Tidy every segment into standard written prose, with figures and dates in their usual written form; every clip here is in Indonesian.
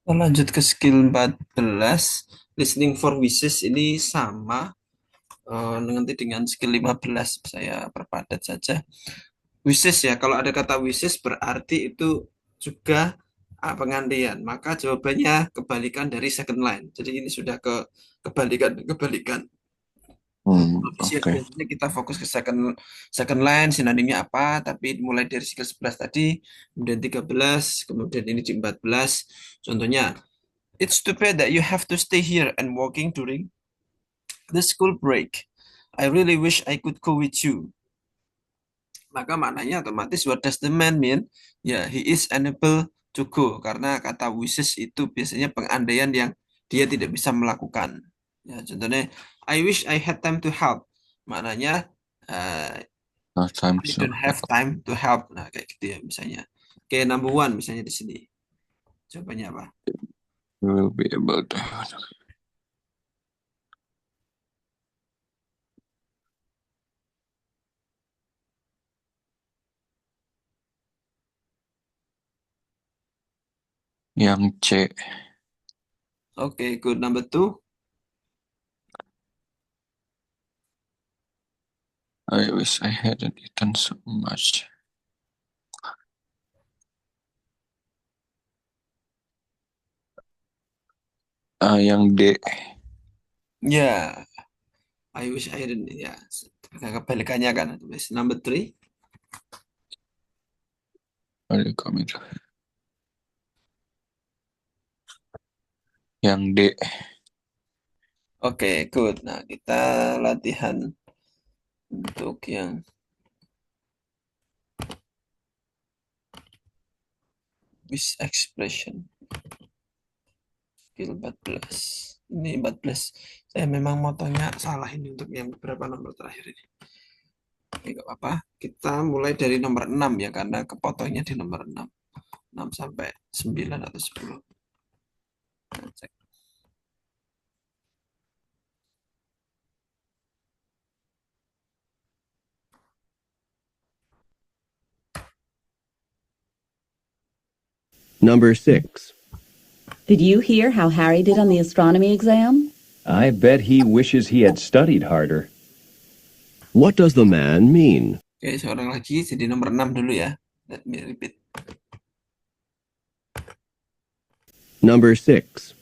Kita lanjut ke skill 14, listening for wishes ini sama nanti dengan skill 15 saya perpadat saja. Wishes ya, kalau ada kata wishes berarti itu juga pengandaian. Maka jawabannya kebalikan dari second line. Jadi ini sudah ke kebalikan. Oke. Biasanya kita fokus ke second second line, sinonimnya apa, tapi mulai dari skill 11 tadi, kemudian 13, kemudian ini di 14. Contohnya, it's too bad that you have to stay here and working during the school break. I really wish I could go with you. Maka maknanya otomatis what does the man mean? Ya, he is unable to go. Karena kata wishes itu biasanya pengandaian yang dia tidak bisa melakukan. Ya, contohnya, I wish I had time to help. Maknanya, Time I to don't have time to help. Nah, kayak gitu ya misalnya. Kayak number one misalnya di sini. Jawabannya apa? you will be able to. Yang C. Oke, good. Number two. I wish I hadn't eaten so much. Yang D. Ya, I wish I didn't. Ya, kebalikannya kan. Number three. Ada komen. Yang D. Oke, good. Nah, kita latihan untuk yang wish expression. Skill 14. Ini 14. Saya memang motonya salah ini untuk yang beberapa nomor terakhir ini. Oke, nggak apa-apa. Kita mulai dari nomor 6 ya, karena kepotongnya di nomor 6. 6 sampai 9 atau 10. Kita cek. Number 6. Did you hear how Harry did on the astronomy exam? I bet he wishes he had studied harder. What does the man mean? Oke, seorang lagi jadi nomor 6 dulu ya. Let me repeat. Number 6.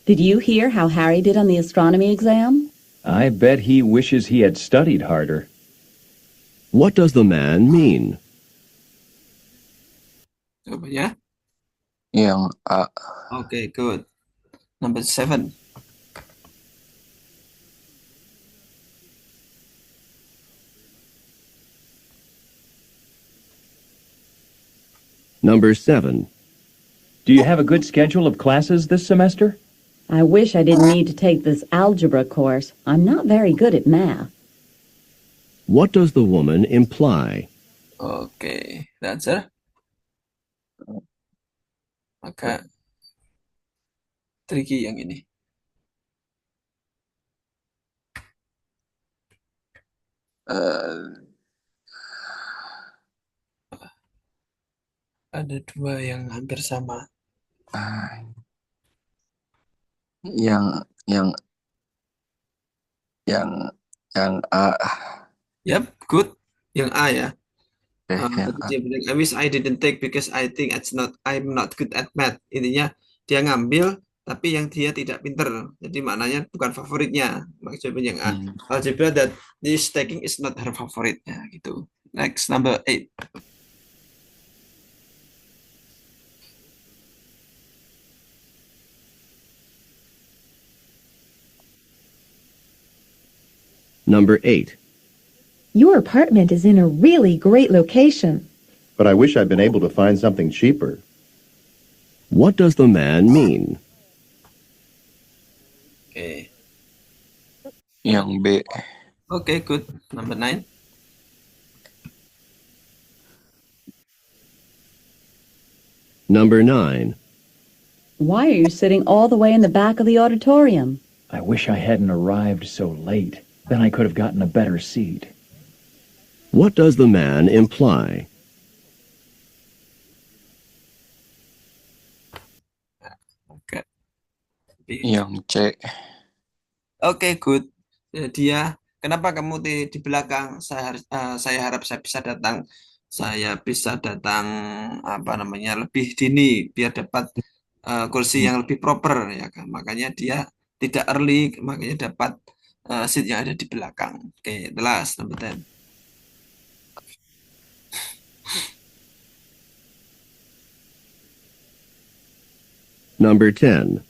Did you hear how Harry did on the astronomy exam? I bet he wishes he had studied harder. What does the man mean? Jawabannya? Yang A. Oke, good. Number 7. Number 7. Do you have a good schedule of classes this semester? I wish I didn't need to take this algebra course. I'm not very good at math. What does the woman imply? Oke, the answer. Maka tricky yang ini. eh, Ada dua yang hampir sama. ah, yang yang yang A. Yap, good. Yang A ya. Yang Tadi A. dia bilang, I wish I didn't take because I think I'm not good at math. Intinya dia ngambil tapi yang dia tidak pinter. Jadi maknanya bukan favoritnya. Maka jawaban yang A. Hmm. Algebra that this taking is not her favorite. Ya, gitu. Next, number 8. Number 8. Your apartment is in a really great location. But I wish I'd been able to find something cheaper. What does the man mean? Oke. Yang B. Oke, good. Number 9. Number 9. Why are you sitting all the way in the back of the auditorium? I wish I hadn't arrived so late. Then I could have gotten a better seat. What does the man imply? Yang C. Oke, good. Dia, kenapa kamu di belakang? Saya harap saya bisa datang. Saya bisa datang apa namanya lebih dini biar dapat kursi yang lebih proper ya kan. Makanya dia tidak early, makanya dapat seat yang ada di belakang. Oke, the last number 10. Number 10.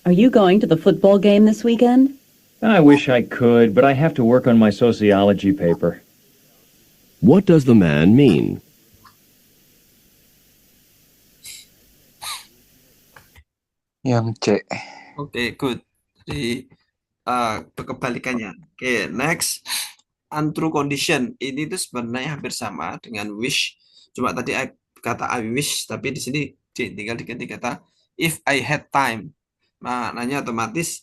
Are you going to the football game this weekend? I wish I could, but I have to work on my sociology paper. What does the man mean? Yang C. Oke, good. Jadi kebalikannya. Oke, next. Untrue condition. Ini tuh sebenarnya hampir sama dengan wish. Cuma tadi kata I wish, tapi di sini tinggal diganti kata if I had time. Maknanya otomatis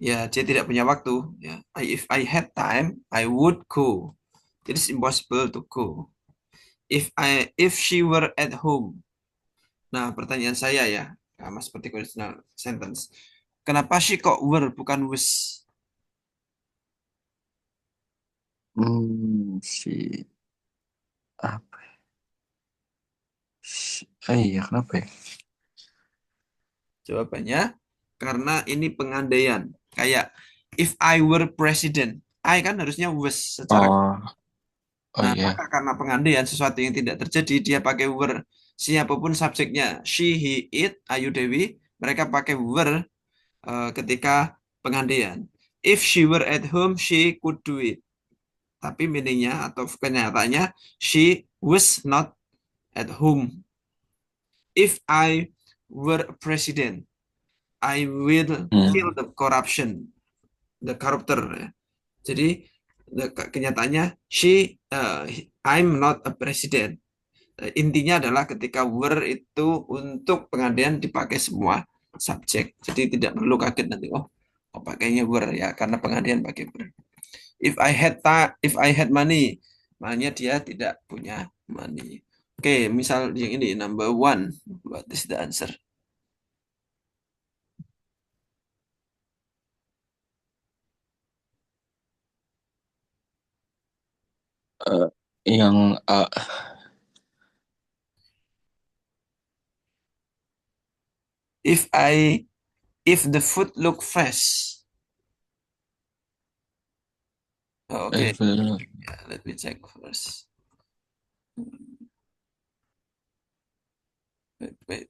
ya dia tidak punya waktu. Ya, if I had time, I would go. It is impossible to go. If she were at home. Nah, pertanyaan saya ya, sama seperti conditional sentence. Kenapa she kok were bukan was? Si apa? Iya, kenapa ya? Jawabannya karena ini pengandaian. Kayak if I were president, I kan harusnya was secara. Oh Nah, iya. maka karena pengandaian sesuatu yang tidak terjadi, dia pakai were. Siapapun subjeknya, she, he, it, Ayu Dewi, mereka pakai were ketika pengandaian. If she were at home, she could do it. Tapi meaningnya atau kenyataannya, she was not at home. If I were a president, I will kill the corruption, the corruptor. Ya. Jadi kenyataannya, I'm not a president. Intinya adalah ketika were itu untuk pengandaian dipakai semua subjek. Jadi tidak perlu kaget nanti, oh pakainya were ya karena pengandaian pakai were. If I had money, maknanya dia tidak punya money. Oke, misal yang ini number 1. What is the answer? Yang A. If the food look fresh. Oh, okay. Yeah, let me check first. Wait.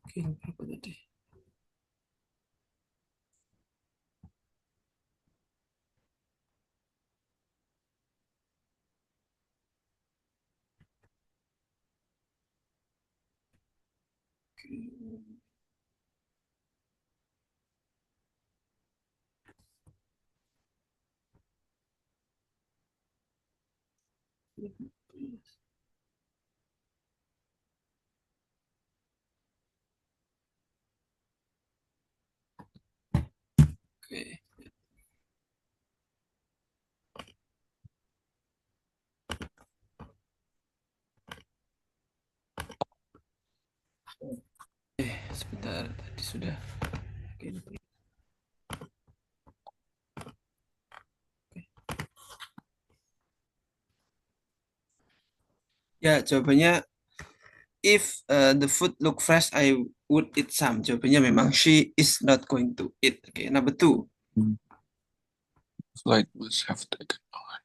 Oke, berapa tadi? Oke. Sebentar, tadi sudah. Oke. Ya, jawabannya if the food look fresh, I would eat some. Jawabannya memang she is not going to eat. Oke, number 2. Flight was have taken on.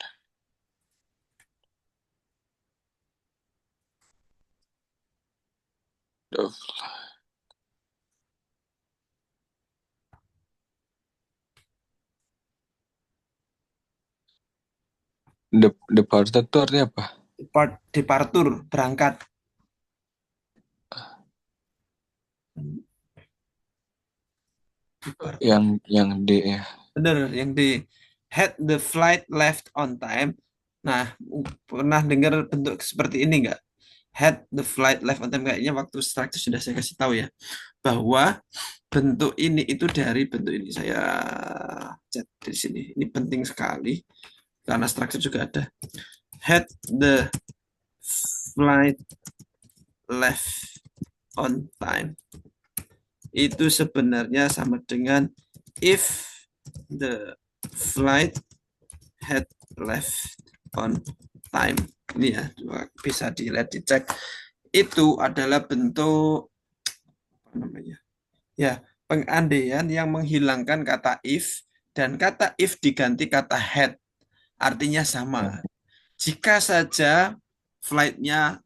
Departed itu artinya apa? departure, berangkat. Yang D ya. Bener, yang di had the flight left on time. Nah, pernah dengar bentuk seperti ini nggak? Had the flight left on time, kayaknya waktu struktur sudah saya kasih tahu ya, bahwa bentuk ini itu dari bentuk ini, saya cat di sini. Ini penting sekali karena struktur juga ada. Had the flight left on time itu sebenarnya sama dengan if the flight had left on time. Ini ya, bisa dilihat, dicek. Itu adalah bentuk apa namanya? Ya, pengandaian yang menghilangkan kata if dan kata if diganti kata had. Artinya sama. Jika saja flightnya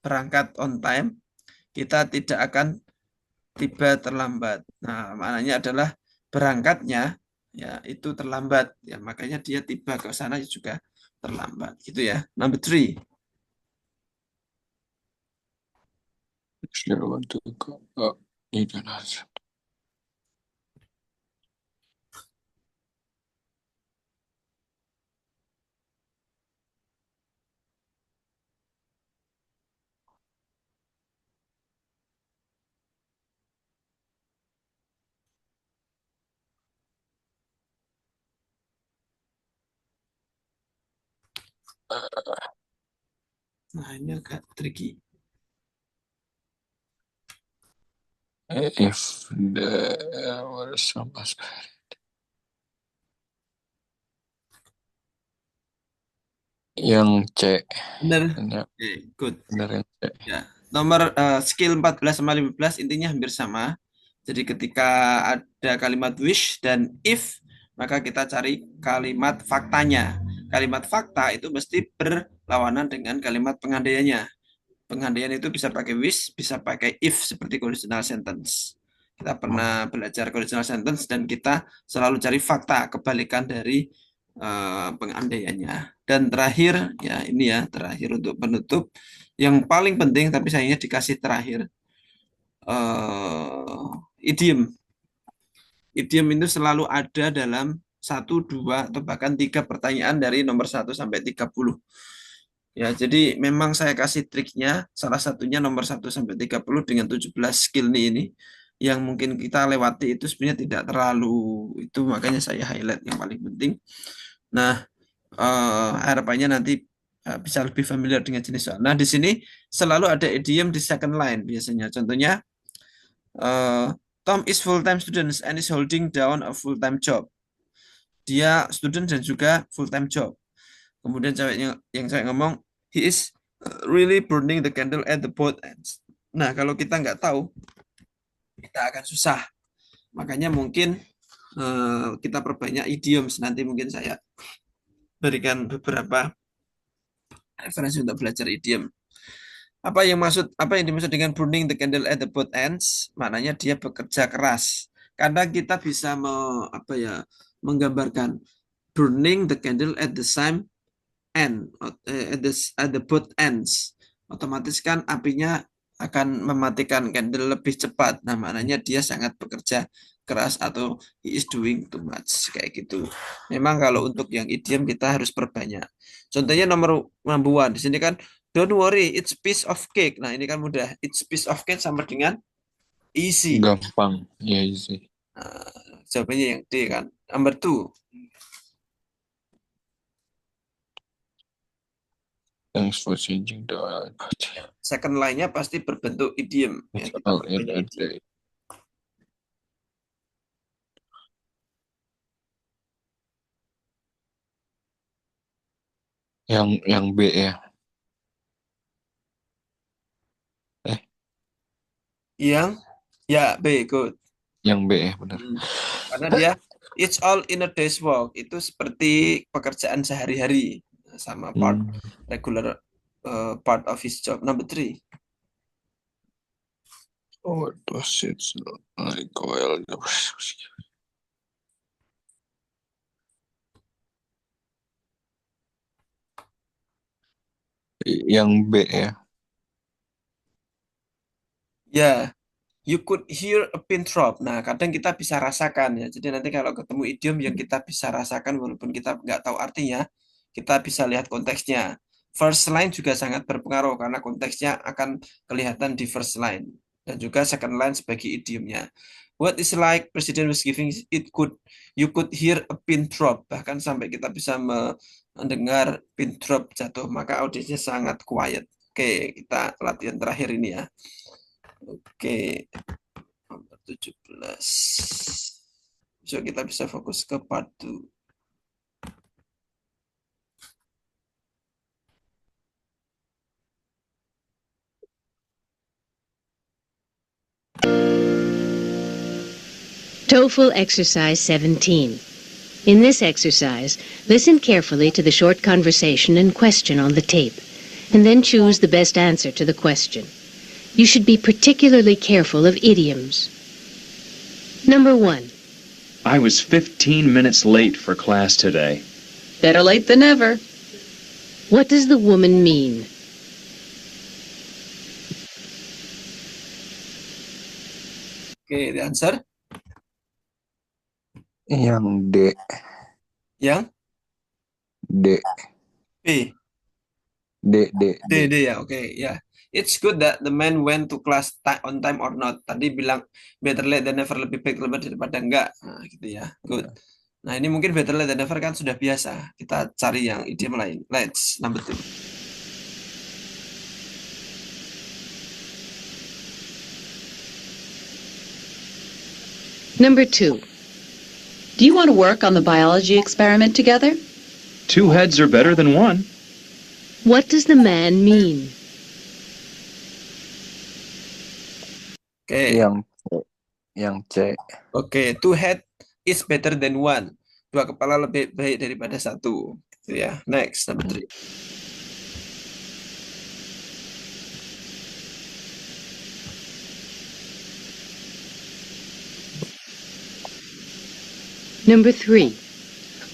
berangkat on time, kita tidak akan tiba terlambat. Nah, maknanya adalah berangkatnya ya itu terlambat, ya makanya dia tiba ke sana juga terlambat, gitu ya. Number 3. Actually, I want to go. Oh, you don't have. Nah, ini agak tricky. If the what is some aspect. Yang C. Benar. Ya, Oke, good. benar yang C. Ya, nomor skill 14 sama 15 intinya hampir sama. Jadi ketika ada kalimat wish dan if, maka kita cari kalimat faktanya. Kalimat fakta itu mesti berlawanan dengan kalimat pengandaiannya. Pengandaian itu bisa pakai wish, bisa pakai if seperti conditional sentence. Kita pernah belajar conditional sentence dan kita selalu cari fakta, kebalikan dari pengandaiannya. Dan terakhir, ya ini ya, terakhir untuk penutup. Yang paling penting, tapi sayangnya dikasih terakhir, idiom. Idiom itu selalu ada dalam 1, 2, atau bahkan 3 pertanyaan dari nomor 1 sampai 30. Ya, jadi memang saya kasih triknya, salah satunya nomor 1 sampai 30 dengan 17 skill ini yang mungkin kita lewati itu sebenarnya tidak terlalu itu, makanya saya highlight yang paling penting. Nah, harapannya nanti bisa lebih familiar dengan jenis soal. Nah, di sini selalu ada idiom di second line biasanya. Contohnya, Tom is full-time student and is holding down a full-time job. Dia student dan juga full-time job. Kemudian yang saya ngomong, he is really burning the candle at the both ends. Nah, kalau kita nggak tahu, kita akan susah. Makanya mungkin kita perbanyak idioms. Nanti mungkin saya berikan beberapa referensi untuk belajar idiom. Apa yang dimaksud dengan burning the candle at the both ends? Maknanya dia bekerja keras. Karena kita bisa menggambarkan burning the candle at the same end, at the both ends. Otomatis kan apinya akan mematikan candle lebih cepat. Nah, maknanya dia sangat bekerja keras atau he is doing too much, kayak gitu. Memang kalau untuk yang idiom kita harus perbanyak. Contohnya nomor 1 di sini kan, don't worry, it's piece of cake. Nah, ini kan mudah. It's piece of cake sama dengan easy. Gampang, ya easy. Nah, jawabannya yang D kan. Number 2. Thanks for changing the oil. Second line-nya pasti berbentuk idiom. Ya, kita All in perbanyak a idiom. day. Yang B ya. Yang ya B, good. Yang B ya, benar. Karena dia it's all in a day's work, itu seperti pekerjaan sehari-hari sama part regular part of his job. Number 3. Oh, does it like oil? Yang B ya. Ya, you could hear a pin drop. Nah, kadang kita bisa rasakan ya. Jadi nanti kalau ketemu idiom yang kita bisa rasakan walaupun kita nggak tahu artinya, kita bisa lihat konteksnya. First line juga sangat berpengaruh karena konteksnya akan kelihatan di first line dan juga second line sebagai idiomnya. What is like Presiden was giving you could hear a pin drop, bahkan sampai kita bisa mendengar pin drop jatuh, maka audiensnya sangat quiet. Oke, kita latihan terakhir ini ya. Oke, nomor 17. So kita bisa fokus ke part 2. TOEFL Exercise 17. In this exercise, listen carefully to the short conversation and question on the tape, and then choose the best answer to the question. You should be particularly careful of idioms. Number 1. I was 15 minutes late for class today. Better late than never. What does the woman mean? Oke, the answer. Yang D. Yang D. B. D ya, oke ya. It's good that the man went to class on time or not. Tadi bilang better late than never, lebih baik terlambat daripada enggak. Nah, gitu ya. Good. Nah, ini mungkin better late than never kan sudah biasa. Kita cari yang idiom lain. Let's number 2. Number 2. Do you want to work on the biology experiment together? 2 heads are better than 1. What does the man mean? Oke. Yang C. Oke, 2 head is better than 1. 2 kepala lebih baik daripada 1. Gitu ya. Next, number 3. Number 3.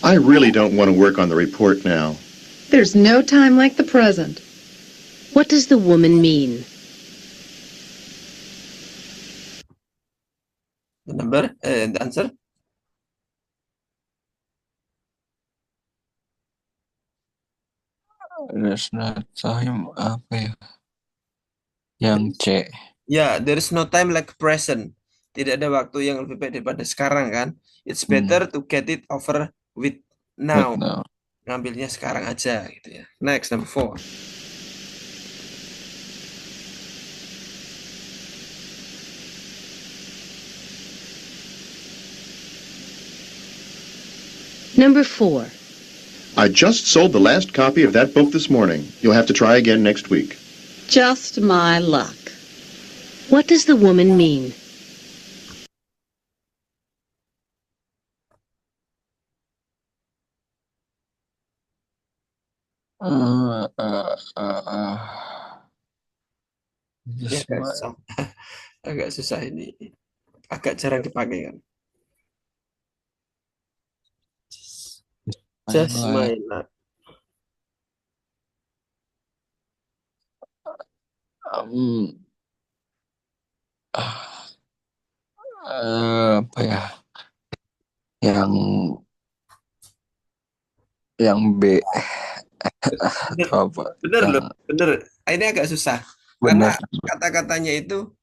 I really don't want to work on the report now. There's no time like the present. What does the woman mean? The number and the answer. There's no time apa ya? Yang C. Ya, there is no time like present. Tidak ada waktu yang lebih baik daripada sekarang kan. It's better to get it over with now. No. Ngambilnya sekarang aja gitu ya. Next, number 4. Number 4. I just sold the last copy of that book this morning. You'll have to try again next week. Just my luck. What does the woman mean? Ya, agak susah ini. Agak jarang dipakai kan. Just my luck. Apa ya? Yang B. Atau apa? Bener loh, bener. Ini agak susah. Bener. Karena kata-katanya itu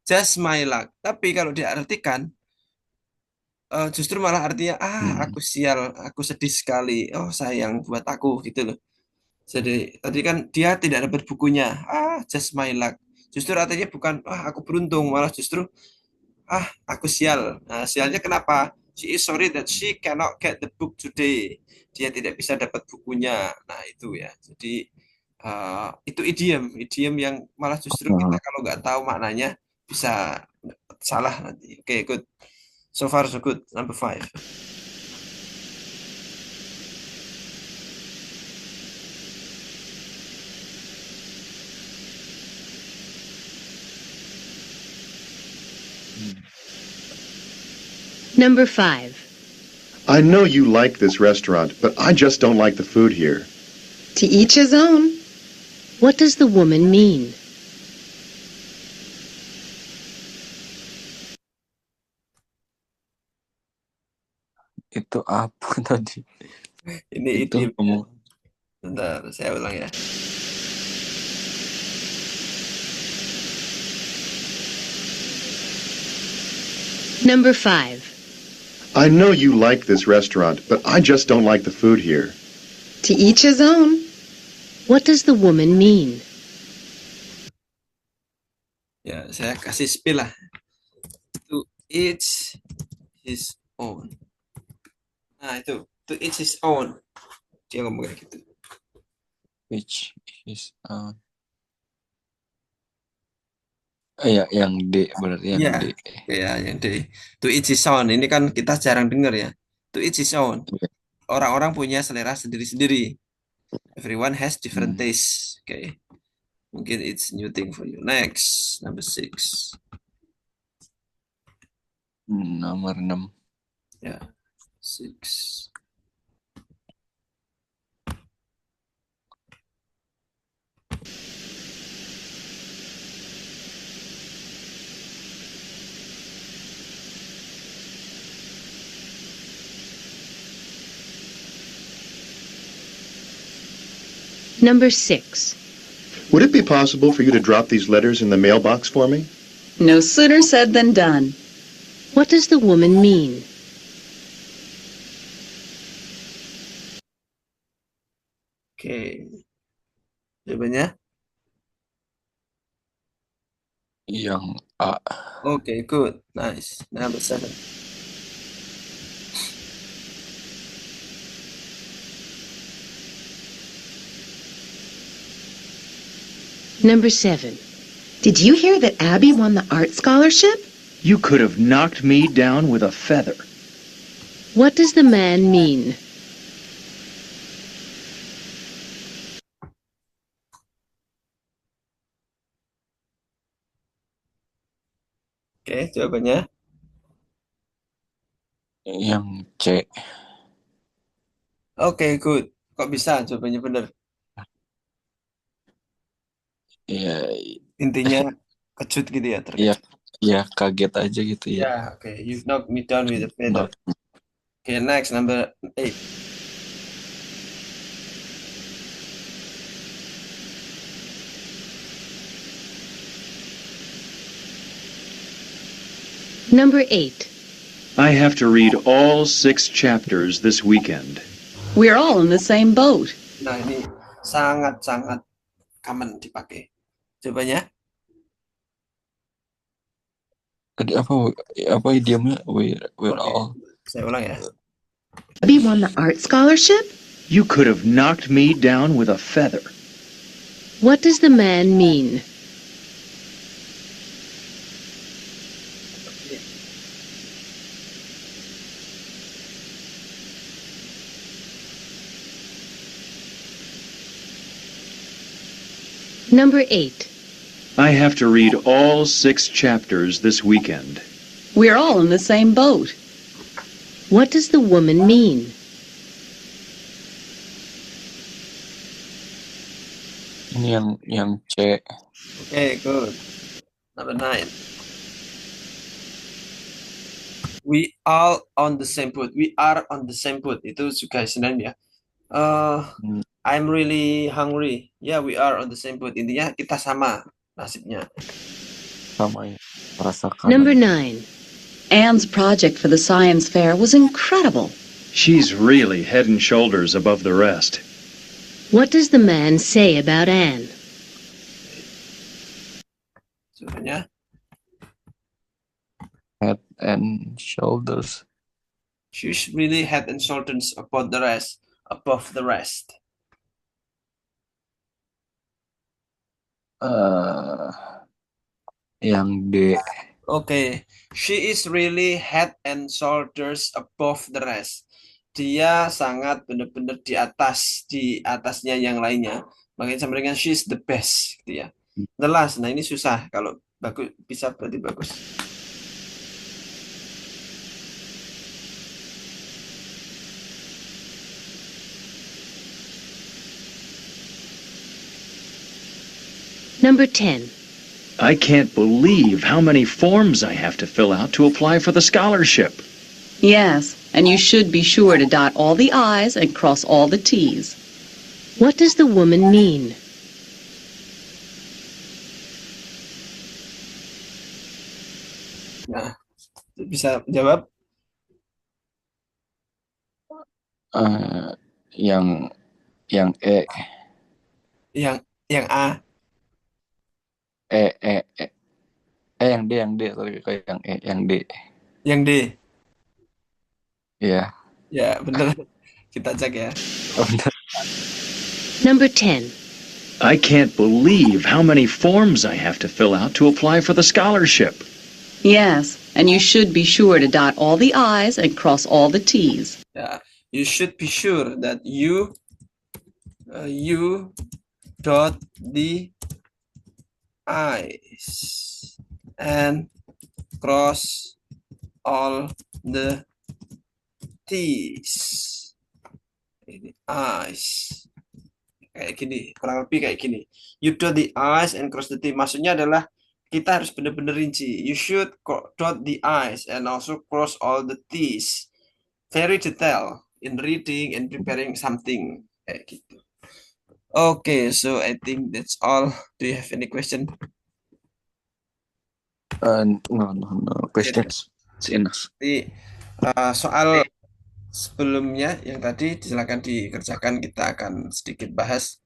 just my luck. Tapi kalau diartikan justru malah artinya aku sial, aku sedih sekali. Oh, sayang buat aku gitu loh. Jadi tadi kan dia tidak dapat bukunya. Just my luck. Justru artinya bukan aku beruntung, malah justru aku sial. Nah, sialnya kenapa? She is sorry that she cannot get the book today. Dia tidak bisa dapat bukunya. Nah, itu ya. Jadi itu idiom yang malah justru kita kalau nggak tahu maknanya bisa salah nanti. Oke, good. So far so good. Number 5. Number 5. I know you like this restaurant, but I just don't like the food here. To each his own. What does the woman mean? Itu apa tadi? Ini Itu idiom. ngomong Bentar, saya ulang ya. Number 5. I know you like this restaurant, but I just don't like the food here. To each his own. What does the woman mean? Ya, saya kasih spill lah. To each his own. Nah, itu. To each his own. Dia ngomong kayak gitu. which is ya yang D berarti yang Iya. D. Ya, yang D. To each his own. Ini kan kita jarang dengar ya. To each his own. Iya. Orang-orang punya selera sendiri-sendiri. Everyone has different tastes. Oke. Mungkin it's new thing for you. Next, number 6. Nomor 6. Ya, 6. Number 6. Would it be possible for you to drop these letters in the mailbox for me? No sooner said than done. What does the woman mean? Oke. Jawabannya? Yang A. Oke, good. Nice. Number 7. Number 7. Did you hear that Abby won the art scholarship? You could have knocked me down with a feather. What does the man mean? Oke, jawabannya? Yang C. Oke, good. Kok bisa jawabannya benar? Ya, Intinya kejut gitu ya, ya, terkejut. ya kaget aja gitu ya. Ya, oke. You knock me down with a feather. Oke, next, number 8. Number 8. I have to read all 6 chapters this weekend. We're all in the same boat. Nah, ini sangat-sangat common dipakai. Jawabannya? Tadi apa idiomnya? We're Oke, all. saya ulang ya. Abby won the art scholarship? You could have knocked me down with a feather. What does the man mean? Number 8. I have to read all 6 chapters this weekend. We're all in the same boat. What does the woman mean? Ini yang C. Oke, good. Number 9. We all on the same boat. We are on the same boat. Itu juga sebenarnya. I'm really hungry. Yeah, we are on the same boat. Intinya kita sama nasibnya. Sama ya. Merasakan. Number 9. Anne's project for the science fair was incredible. She's really head and shoulders above the rest. What does the man say about Anne? Jawabannya? Head and shoulders. She's really head and shoulders above the rest. Above the rest. Yang D. Oke, she is really head and shoulders above the rest. Dia sangat benar-benar di atasnya yang lainnya. Makanya sama dengan she's the best, gitu ya. The last, nah ini susah. Kalau bagus bisa berarti bagus. Number 10. I can't believe how many forms I have to fill out to apply for the scholarship. Yes, and you should be sure to dot all the I's and cross all the T's. What does the woman mean? Nah, bisa jawab? Yang E, Yang A. yang D sorry, kayak yang D. Yang D. Iya. Ya, bener. Kita cek ya. Oh, benar. Number 10. I can't believe how many forms I have to fill out to apply for the scholarship. Yes, and you should be sure to dot all the I's and cross all the T's. Ya, you should be sure that you dot the I's and cross all the T's. Ini I's. Kayak gini, kurang lebih kayak gini. You dot the I's and cross the T. Maksudnya adalah kita harus benar-benar rinci. You should dot the I's and also cross all the T's. Very detailed in reading and preparing something. Kayak gitu. Okay, so I think that's all. Do you have any question? No questions. It's enough. Jadi, soal sebelumnya yang tadi silakan dikerjakan, kita akan sedikit bahas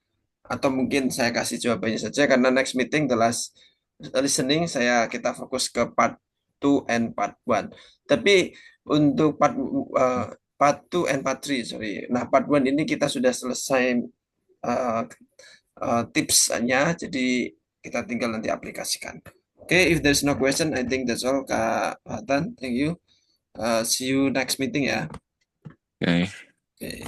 atau mungkin saya kasih jawabannya saja karena next meeting the last listening kita fokus ke part 2 and part 1. Tapi untuk part 2 and part 3 sorry. Nah, part 1 ini kita sudah selesai tipsnya, jadi kita tinggal nanti aplikasikan. Okay, if there's no question, I think that's all, Kak Hatan. Thank you. See you next meeting ya. Okay. Okay.